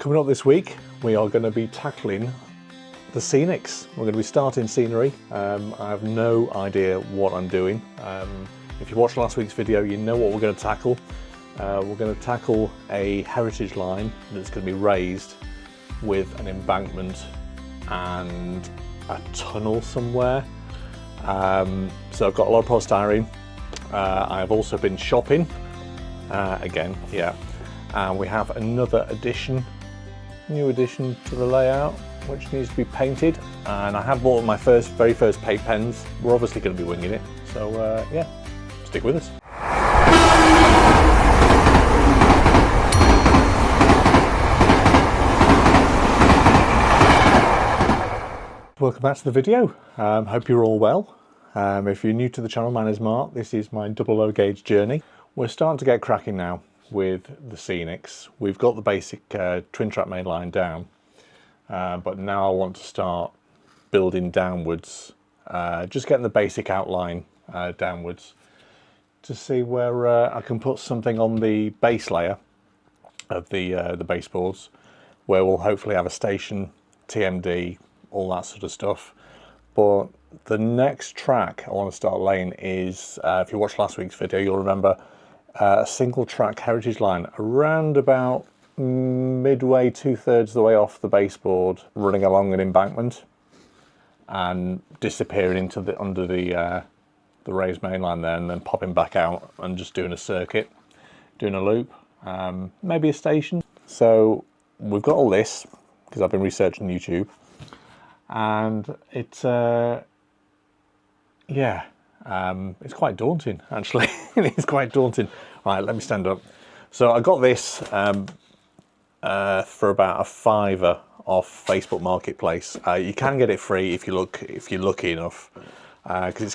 Coming up this week, we are going to be tackling the scenics. We're going to be starting scenery. I have no idea what I'm doing. If you watched last week's video, you know what we're going to tackle. We're going to tackle a heritage line that's going to be raised with an embankment and a tunnel somewhere. So I've got a lot of polystyrene. I've also been shopping again, yeah. And we have another new addition to the layout, which needs to be painted. And I have bought my very first paint pens. We're obviously going to be winging it. So yeah, stick with us. Welcome back to the video. Hope you're all well. If you're new to the channel, my name is Mark. This is my double low gauge journey. We're starting to get cracking now with the scenics. We've got the basic twin track main line down, but now I want to start building downwards, just getting the basic outline downwards to see where I can put something on the base layer of the baseboards, where we'll hopefully have a station, TMD, all that sort of stuff. But the next track I want to start laying is, if you watched last week's video, you'll remember a single track heritage line around about midway, 2/3 the way off the baseboard, running along an embankment and disappearing into under the raised main line there, and then popping back out and just doing a circuit, doing a loop, maybe a station. So we've got all this because I've been researching YouTube, and it's yeah, it's quite daunting actually. It's quite daunting. Right, let me stand up. So I got this for about a £5 off Facebook Marketplace. You can get it free if you're lucky enough, because it's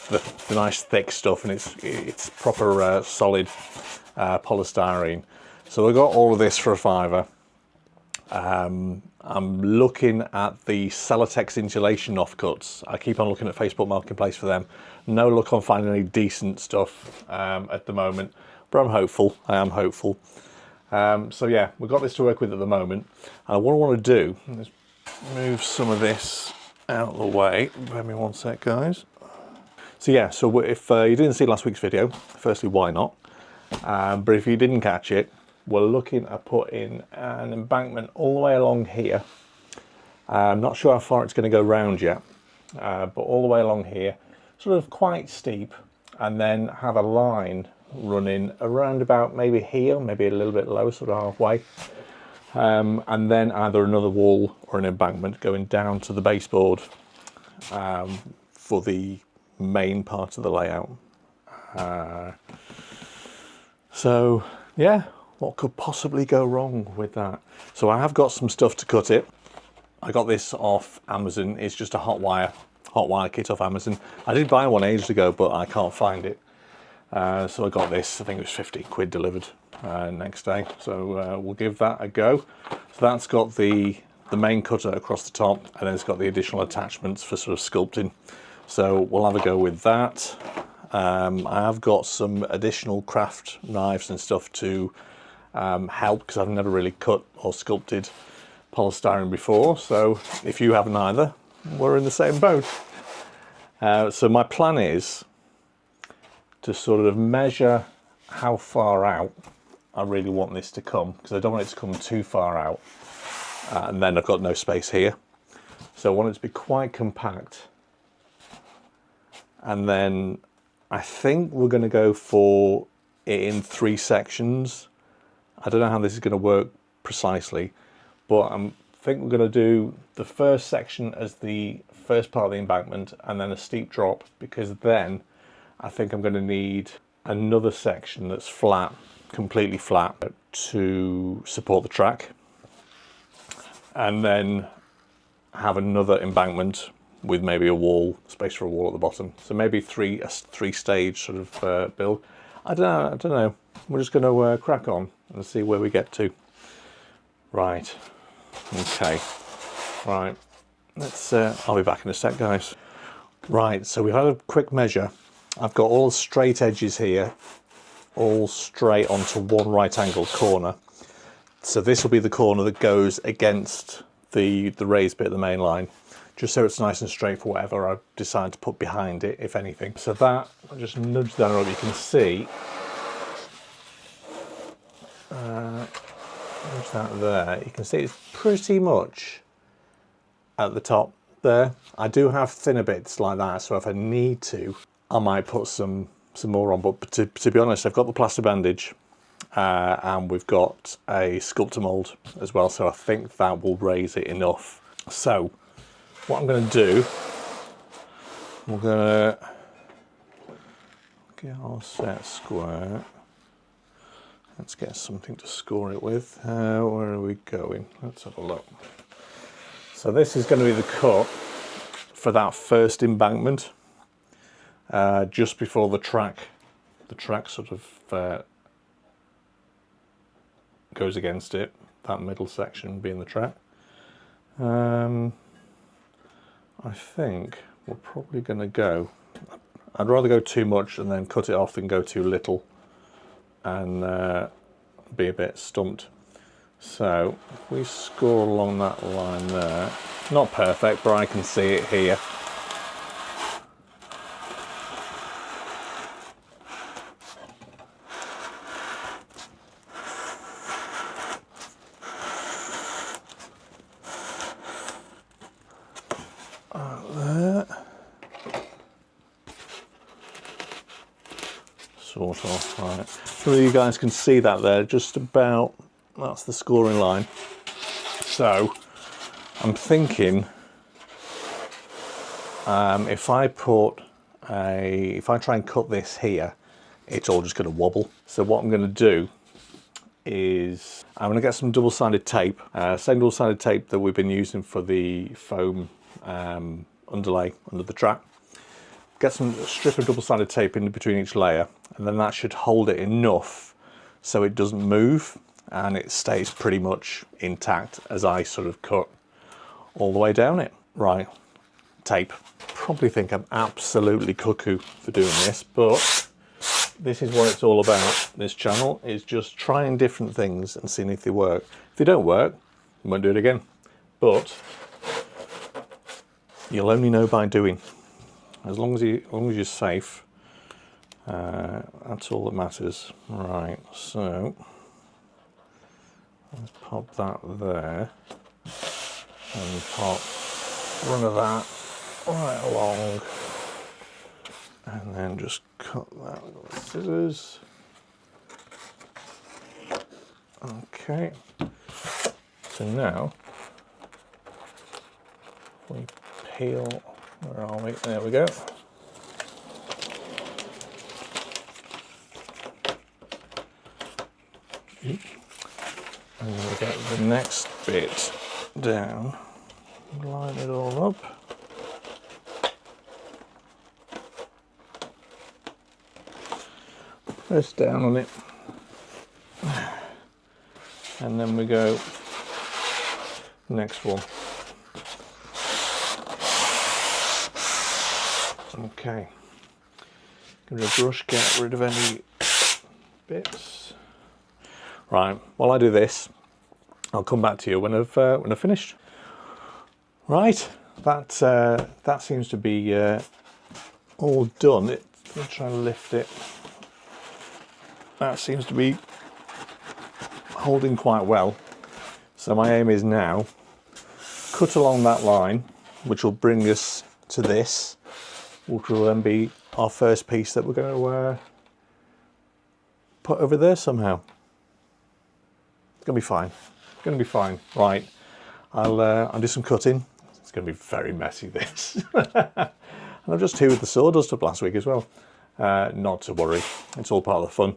the nice thick stuff, and it's proper solid polystyrene. So I got all of this for a £5. I'm looking at the Celotex insulation offcuts. I keep on looking at Facebook Marketplace for them. No luck on finding any decent stuff at the moment, but I'm hopeful. I am hopeful. So yeah, we've got this to work with at the moment. And what I want to do is move some of this out of the way. Bear me one sec, guys. So yeah, so if you didn't see last week's video, firstly, why not? But if you didn't catch it, we're looking at putting an embankment all the way along here. I'm not sure how far it's going to go round yet, but all the way along here, sort of quite steep, and then have a line running around about maybe here, maybe a little bit lower, sort of halfway, and then either another wall or an embankment going down to the baseboard for the main part of the layout. So yeah, what could possibly go wrong with that? So I have got some stuff to cut it. I got this off Amazon. It's just a hot wire kit off Amazon. I did buy one ages ago, but I can't find it. So I got this. I think it was 50 quid delivered next day. So we'll give that a go. So that's got the main cutter across the top, and then it's got the additional attachments for sort of sculpting. So we'll have a go with that. I have got some additional craft knives and stuff to help, because I've never really cut or sculpted polystyrene before. So if you haven't either, we're in the same boat. So my plan is to sort of measure how far out I really want this to come, because I don't want it to come too far out, and then I've got no space here. So I want it to be quite compact, and then I think we're going to go for it in 3 sections. I don't know how this is going to work precisely, but I think we're going to do the first section as the first part of the embankment, and then a steep drop, because then I think I'm going to need another section that's flat, completely flat, to support the track, and then have another embankment with maybe a wall, space for a wall at the bottom. So maybe a three-stage sort of build. I don't know. We're just going to crack on and see where we get to. Right. Okay. Right. Let's. I'll be back in a sec, guys. Right. So we've had a quick measure. I've got all straight edges here, all straight onto one right-angled corner. So this will be the corner that goes against the raised bit of the main line, just so it's nice and straight for whatever I decide to put behind it, if anything. So that, I'll just nudge that up, you can see, nudge that there, you can see it's pretty much at the top there. I do have thinner bits like that, so if I need to, I might put some more on, but to be honest, I've got the plaster bandage, and we've got a sculptor mould as well, so I think that will raise it enough. So what I'm going to do, we're going to get our set square. Let's get something to score it with. Where are we going? Let's have a look. So this is going to be the cut for that first embankment, just before the track sort of goes against it, that middle section being the track. I think we're probably going to go, I'd rather go too much and then cut it off than go too little and be a bit stumped. So if we score along that line there, not perfect, but I can see it here. Sort of, right. So you guys can see that there, just about, that's the scoring line. So I'm thinking, if I try and cut this here, it's all just going to wobble. So what I'm going to do is I'm going to get some double-sided tape, same double-sided tape that we've been using for the foam underlay under the track. Get some strip of double-sided tape in between each layer, and then that should hold it enough so it doesn't move and it stays pretty much intact as I sort of cut all the way down it. Right, tape. Probably think I'm absolutely cuckoo for doing this, but this is what it's all about. This channel is just trying different things and seeing if they work. If they don't work, I won't do it again. But you'll only know by doing. As long as you're safe, that's all that matters. Right, so let's pop that there and pop one of that right along, and then just cut that with the scissors. Okay, so now we peel, where are we? There we go. And we get the next bit down, line it all up. Press down on it, and then we go next one. Okay, give it a brush, get rid of any bits. Right, while I do this, I'll come back to you when I've finished. Right, that seems to be all done. Let me try and lift it. That seems to be holding quite well. So my aim is now cut along that line, which will bring us to this, which will then be our first piece that we're going to put over there somehow. It's going to be fine. It's going to be fine. Right, I'll do some cutting. It's going to be very messy, this. And I've just hoovered the sawdust up last week as well. Not to worry, it's all part of the fun.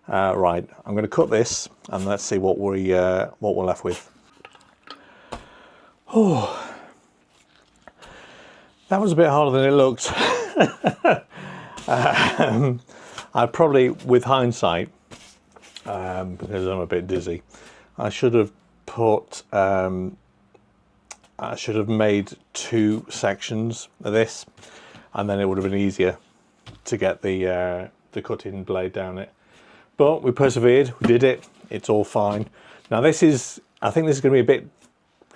Right, I'm going to cut this and let's see what we're left with. Oh, that was a bit harder than it looked. I probably, with hindsight, because I'm a bit dizzy, I should have made two sections of this, and then it would have been easier to get the cutting blade down it. But we persevered, we did it, it's all fine. Now this is, I think this is going to be a bit,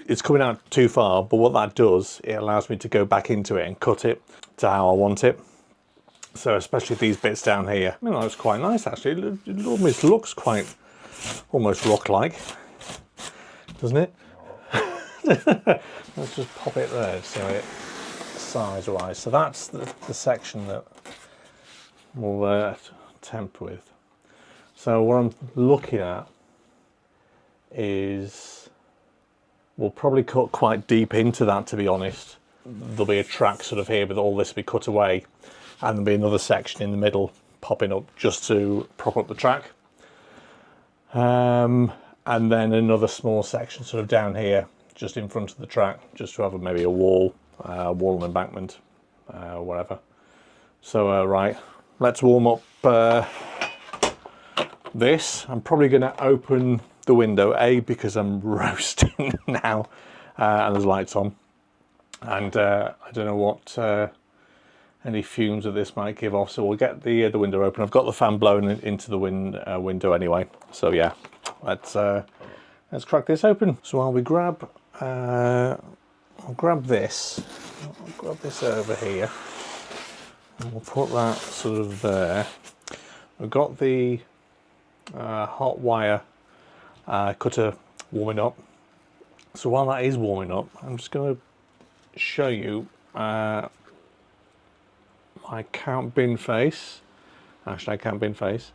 it's coming out too far, but what that does, it allows me to go back into it and cut it to how I want it. So especially these bits down here, I mean, that was quite nice actually. It almost looks quite, almost rock-like, doesn't it? Let's just pop it there so it size-wise. So that's the section that we'll temp with. So what I'm looking at is we'll probably cut quite deep into that, to be honest. There'll be a track sort of here, but all this will be cut away, and there'll be another section in the middle popping up just to prop up the track. And then another small section sort of down here, just in front of the track, just to have maybe a wall and embankment, whatever. So right, let's warm up this. I'm probably going to open the window, because I'm roasting now, and there's lights on, and I don't know what any fumes that this might give off, so we'll get the window open. I've got the fan blowing into the window anyway, so yeah, let's crack this open. So while we grab, I'll grab this over here, and we'll put that sort of there. We've got the hot wire cutter warming up. So while that is warming up, I'm just going to show you my count bin face. Actually, I count bin face.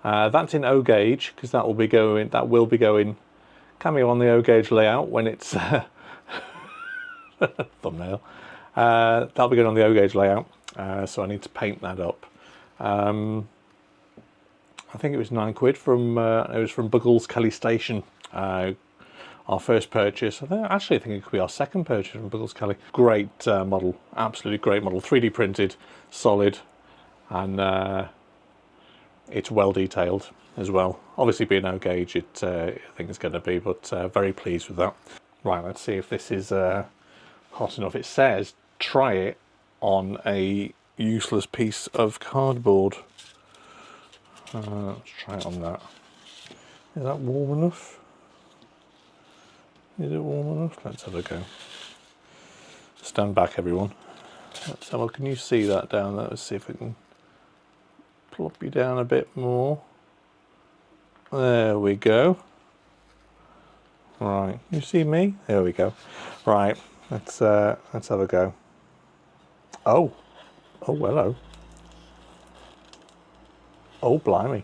That's in O gauge because that will be going cameo on the O gauge layout when it's thumbnail. That'll be going on the O gauge layout. So I need to paint that up. I think it was £9 from it was from Buggles Kelly Station, our first purchase. I think it could be our second purchase from Buggles Kelly. Great model, absolutely great model, 3D printed, solid, and it's well detailed as well. Obviously being no gauge, I think it's going to be, but very pleased with that. Right, let's see if this is hot enough. It says try it on a useless piece of cardboard. Let's try it on that. Is that warm enough? Is it warm enough? Let's have a go. Stand back, everyone. Let's have a look. Can you see that down there? Let's see if we can plop you down a bit more. There we go. Right, you see me? There we go. Right, let's have a go. Oh, hello. Oh, blimey.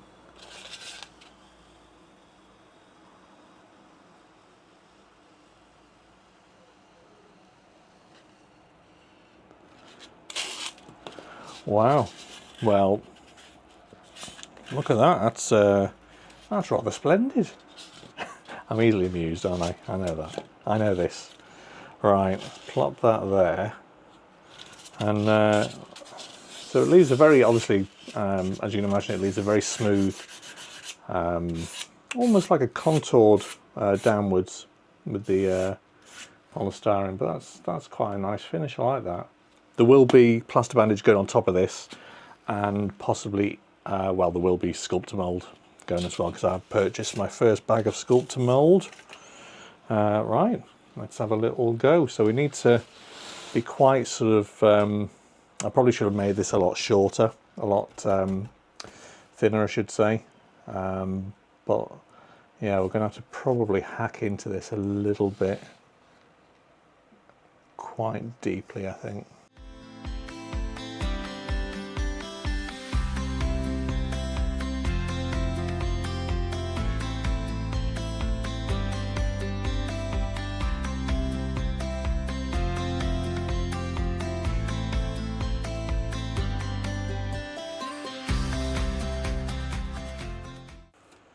Wow. Well, look at that. That's rather splendid. I'm easily amused, aren't I? I know that. I know this. Right, plop that there. And so it leaves a very, obviously, as you can imagine, it leaves a very smooth, almost like a contoured downwards with the polystyrene, but that's quite a nice finish. I like that. There will be plaster bandage going on top of this, and possibly, well, there will be Sculptor mould going as well, because I've purchased my first bag of Sculptor mould. Right, let's have a little go. So we need to be quite sort of, I probably should have made this a lot shorter, a lot thinner, I should say. But yeah, we're going to have to probably hack into this a little bit, quite deeply, I think.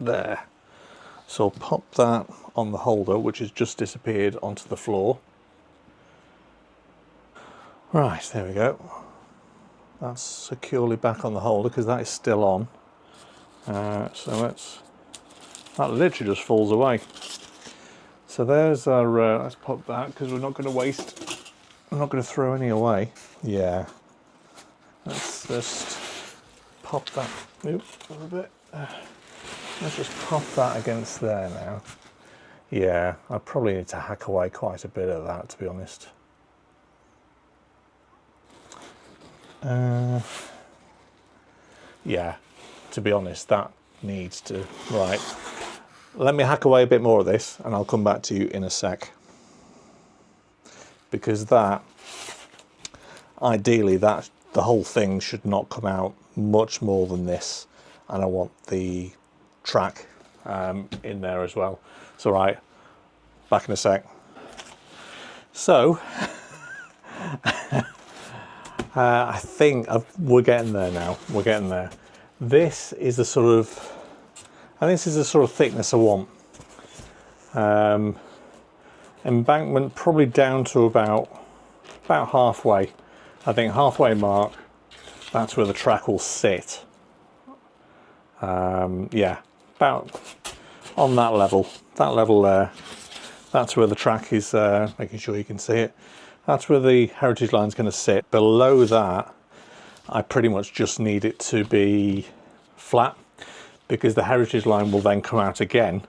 There. So I'll pop that on the holder, which has just disappeared onto the floor. Right, there we go. That's securely back on the holder because that is still on. So that literally just falls away. So there's our, let's pop that because we're not going to waste, I'm not going to throw any away. Yeah. Let's just pop that, oops, a little bit. Let's just pop that against there now. Yeah, I probably need to hack away quite a bit of that, to be honest. Yeah, to be honest, that needs to... Right, let me hack away a bit more of this and I'll come back to you in a sec. Because that, ideally, the whole thing should not come out much more than this. And I want the track in there as well. So right, back in a sec. So, I think we're getting there now. We're getting there. This is the sort of, and this is the sort of thickness I want. Embankment probably down to about halfway. I think halfway mark. That's where the track will sit. Yeah, about on that level. That level there. That's where the track is. Making sure you can see it. That's where the heritage line is going to sit. Below that, I pretty much just need it to be flat, because the heritage line will then come out again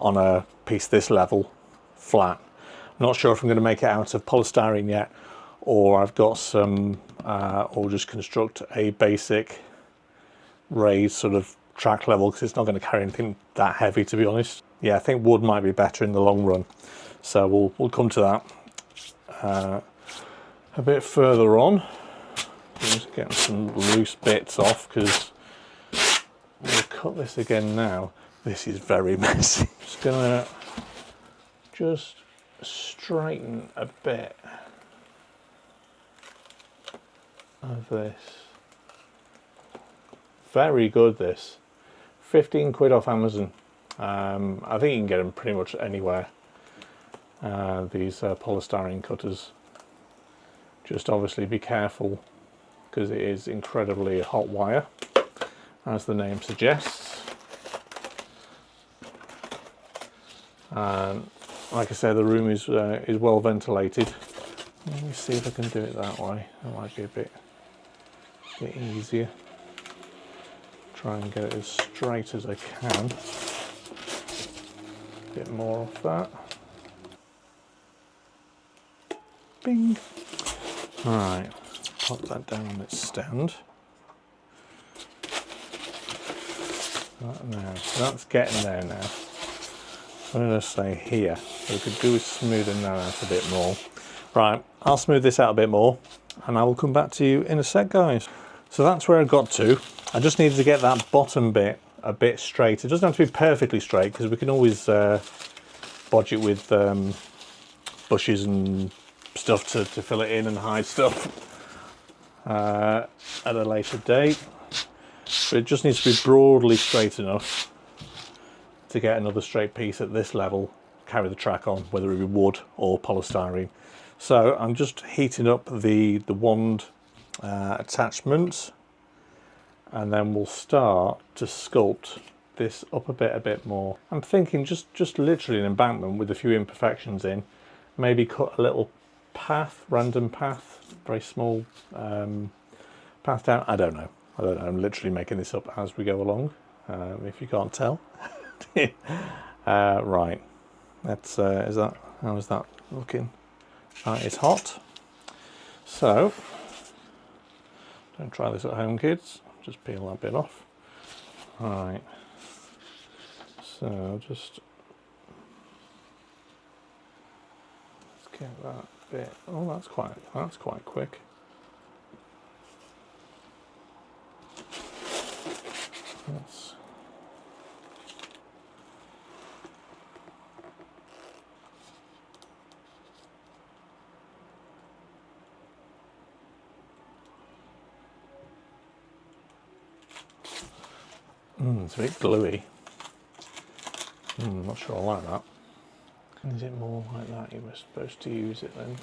on a piece this level, flat. I'm not sure if I'm going to make it out of polystyrene yet, or I've got some, or just construct a basic raised sort of track level, because it's not going to carry anything that heavy, to be honest. Yeah, I think wood might be better in the long run, so we'll come to that a bit further on. Just getting some loose bits off, because we'll cut this again now. This is very messy. Just gonna straighten a bit of this. Very good, this. 15 quid off Amazon. I think you can get them pretty much anywhere. These polystyrene cutters. Just obviously be careful, because it is incredibly hot wire, as the name suggests. And like I said, the room is well ventilated. Let me see if I can do it that way. That might be a bit easier. Try and get it as straight as I can. A bit more off that. Bing. Alright, pop that down on its stand. Right now, so that's getting there now. I'm going to say here, what we could do is smoothing that out a bit more. Right, I'll smooth this out a bit more and I will come back to you in a sec, guys. So that's where I got to. I just needed to get that bottom bit a bit straight. It doesn't have to be perfectly straight, because we can always bodge it with bushes and stuff to fill it in and hide stuff at a later date. But it just needs to be broadly straight enough to get another straight piece at this level, carry the track on, whether it be wood or polystyrene. So I'm just heating up the wand attachment, and then we'll start to sculpt this up a bit more. I'm thinking just literally an embankment with a few imperfections in, maybe cut a little path, random path, very small path down. I don't know. I'm literally making this up as we go along, if you can't tell. Right, that's how is that looking? It's hot, so don't try this at home, kids. Just peel that bit off. Right, so just let's get that bit. Oh, that's quite quick. That's it's a bit gluey. Not sure I like that. Is it more like that you were supposed to use it then?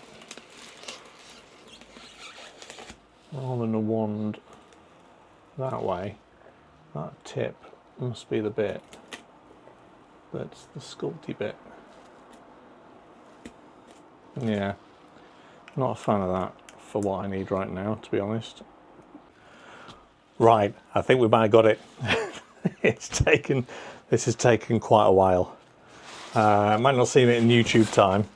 Rather than a wand that way, that tip must be the bit that's the sculpty bit. Yeah, not a fan of that for what I need right now, to be honest. Right, I think we might have got it. This has taken quite a while. Might not seem it in YouTube time,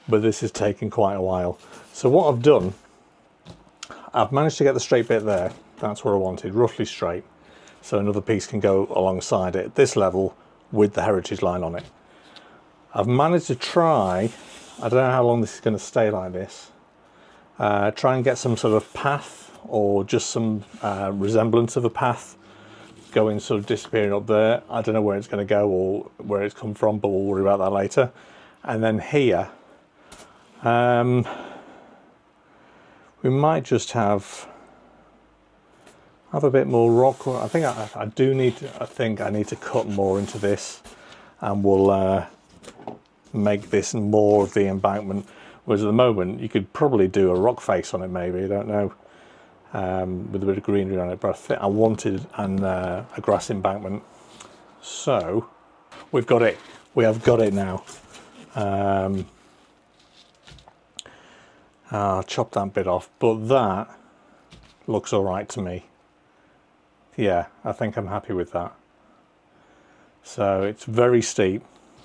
but this is taking quite a while. So what I've done, I've managed to get the straight bit there. That's what I wanted, roughly straight. So another piece can go alongside it at this level with the heritage line on it. I've managed to try, I don't know how long this is going to stay like this, try and get some sort of path or just some resemblance of a path going, sort of disappearing up there. I don't know where it's going to go or where it's come from, but we'll worry about that later. And then here, we might just have a bit more rock. I think I do need to, I think I need to cut more into this, and we'll make this more of the embankment. Whereas at the moment, you could probably do a rock face on it, maybe, I don't know, with a bit of greenery on it, but I think I wanted a grass embankment. So we've got it. We have got it now. I'll chop that bit off, but that looks all right to me. Yeah, I think I'm happy with that. So it's very steep,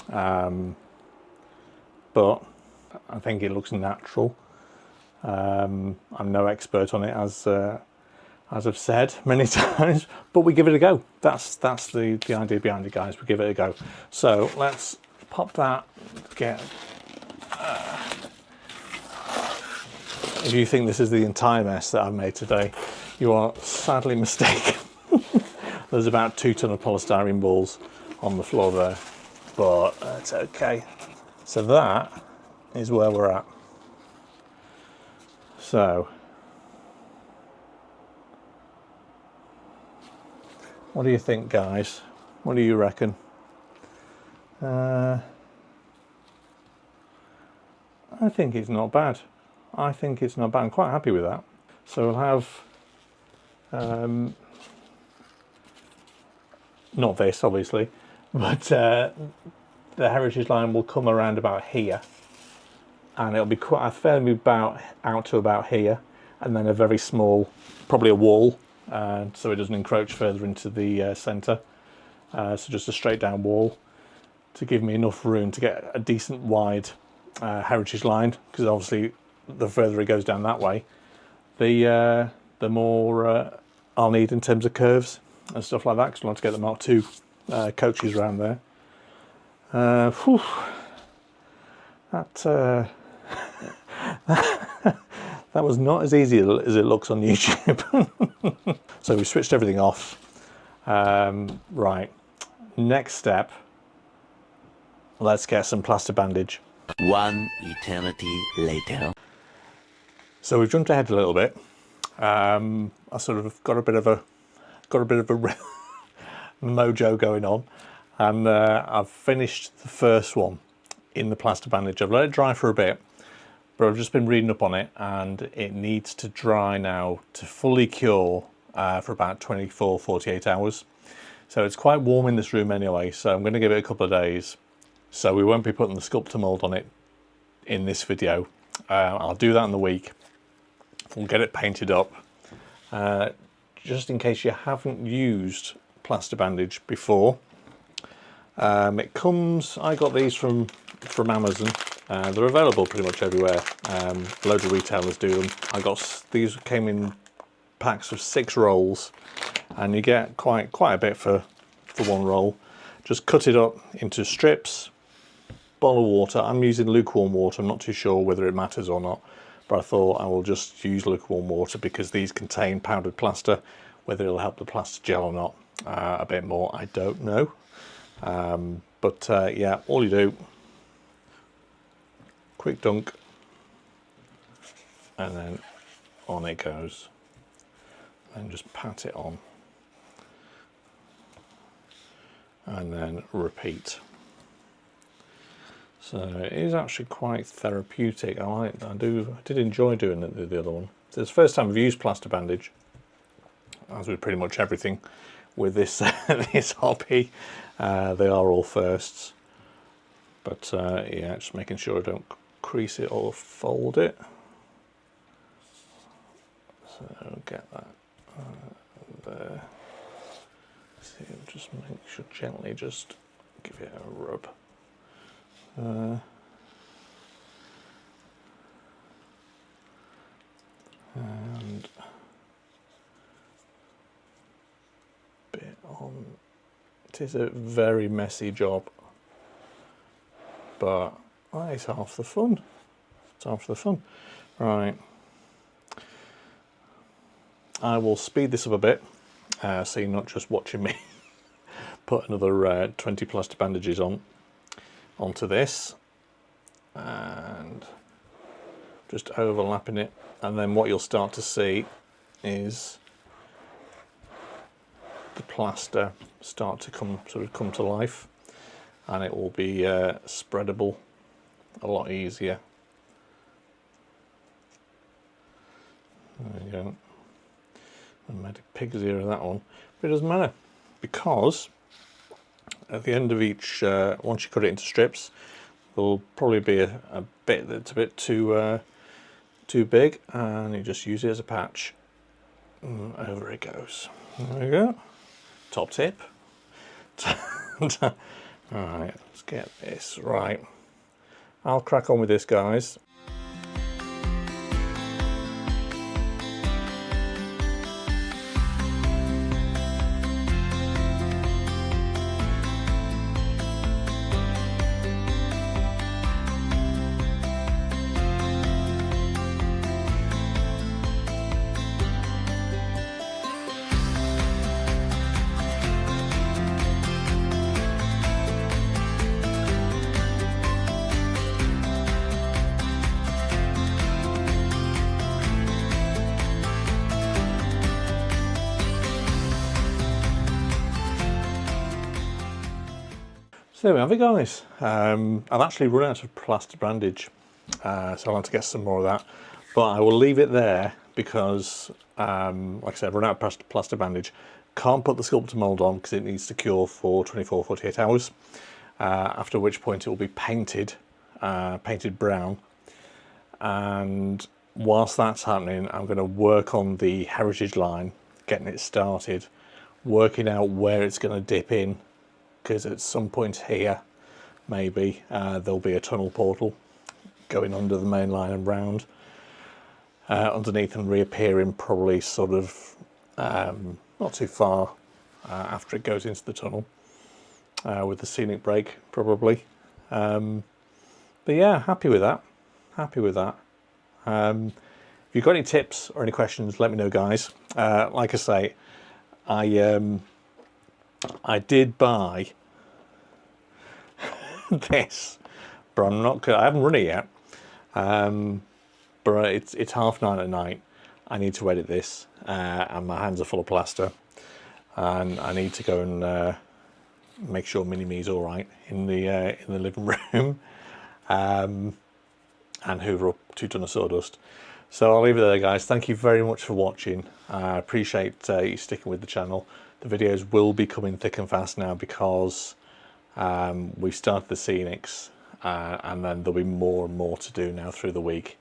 but I think it looks natural. I'm no expert on it, as I've said many times, but we give it a go. That's the idea behind it, guys. We give it a go. So let's pop that. If you think this is the entire mess that I've made today, you are sadly mistaken. There's about 2 tons of polystyrene balls on the floor there, but that's okay. So that is where we're at. So, what do you think, guys? What do you reckon? I think it's not bad. I think it's not bad. I'm quite happy with that. So we'll have, not this obviously, but the heritage line will come around about here, and it'll be quite fairly about out to about here, and then a very small, probably a wall, so it doesn't encroach further into the centre. So just a straight down wall to give me enough room to get a decent wide heritage line, because obviously the further it goes down that way, the more I'll need in terms of curves and stuff like that, because I want to get the Mark II coaches around there. That was not as easy as it looks on YouTube. So we switched everything off. Right, next step, let's get some plaster bandage. One eternity later. So we've jumped ahead a little bit. I sort of got a bit of a mojo going on, and I've finished the first one in the plaster bandage. I've let it dry for a bit, but I've just been reading up on it, and it needs to dry now to fully cure for about 24-48 hours. So it's quite warm in this room anyway, so I'm going to give it a couple of days. So we won't be putting the sculptor mould on it in this video. I'll do that in the week. We'll get it painted up. Just in case you haven't used plaster bandage before, it comes, I got these from Amazon. They're available pretty much everywhere. Loads of retailers do them. These came in packs of 6 rolls, and you get quite a bit for one roll. Just cut it up into strips. Bowl of water. I'm using lukewarm water. I'm not too sure whether it matters or not, but I thought I will just use lukewarm water because these contain powdered plaster. Whether it'll help the plaster gel or not a bit more, I don't know. Yeah, all you do, quick dunk, and then on it goes, and just pat it on, and then repeat. So it is actually quite therapeutic. I did enjoy doing it, the other one. So it's the first time I've used plaster bandage, as with pretty much everything with this this hobby. They are all firsts, but yeah, just making sure I don't crease it or fold it. So get that there. See, just make sure gently, just give it a rub. And bit on. It is a very messy job, but it's half the fun. It's half the fun. Right. I will speed this up a bit, so you're not just watching me put another 20 plaster bandages onto this, and just overlapping it, and then what you'll start to see is the plaster start to come to life, and it will be spreadable a lot easier. There you go. I made a pig's ear of that one, but it doesn't matter, because at the end of each, once you cut it into strips, there'll probably be a bit that's a bit too big, and you just use it as a patch. Over it goes. There we go. Top tip. Alright, let's get this right. I'll crack on with this, guys. So there we have it, guys. I've actually run out of plaster bandage, so I'll have to get some more of that, but I will leave it there because, like I said, I've run out of plaster bandage. Can't put the sculptor mould on because it needs to cure for 24-48 hours, after which point it will be painted brown. And whilst that's happening, I'm going to work on the heritage line, getting it started, working out where it's going to dip in, because at some point here, maybe, there'll be a tunnel portal going under the main line and round underneath, and reappearing probably sort of not too far after it goes into the tunnel, with the scenic break probably. But yeah, happy with that. Happy with that. If you've got any tips or any questions, let me know, guys. Like I say, I did buy this, but I haven't run it yet. But it's 9:30 at night. I need to edit this, and my hands are full of plaster, and I need to go and make sure Mini Me's all right in the living room, and hoover up 2 tons of sawdust. So I'll leave it there, guys. Thank you very much for watching. I appreciate you sticking with the channel. The videos will be coming thick and fast now because we've started the scenics, and then there'll be more and more to do now through the week.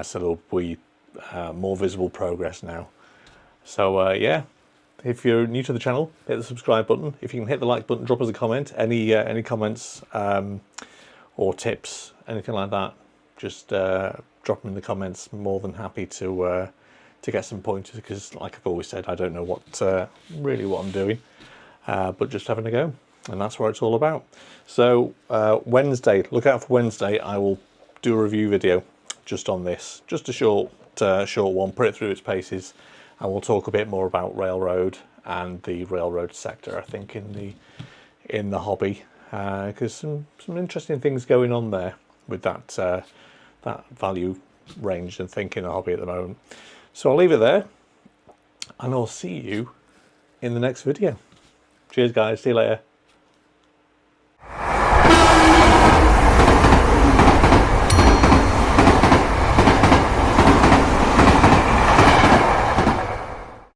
So there'll be more visible progress now. So yeah, if you're new to the channel, hit the subscribe button. If you can hit the like button, drop us a comment. Any comments or tips, anything like that, just drop them in the comments. More than happy to get some pointers, because like I've always said, I don't know really what I'm doing, but just having a go, and that's what it's all about. So Wednesday, look out for Wednesday. I will do a review video just on this, just a short one, put it through its paces, and we'll talk a bit more about railroad and the railroad sector, I think, in the hobby, because some interesting things going on there with that value range and thinking the hobby at the moment. So I'll leave it there, and I'll see you in the next video. Cheers, guys. See you later.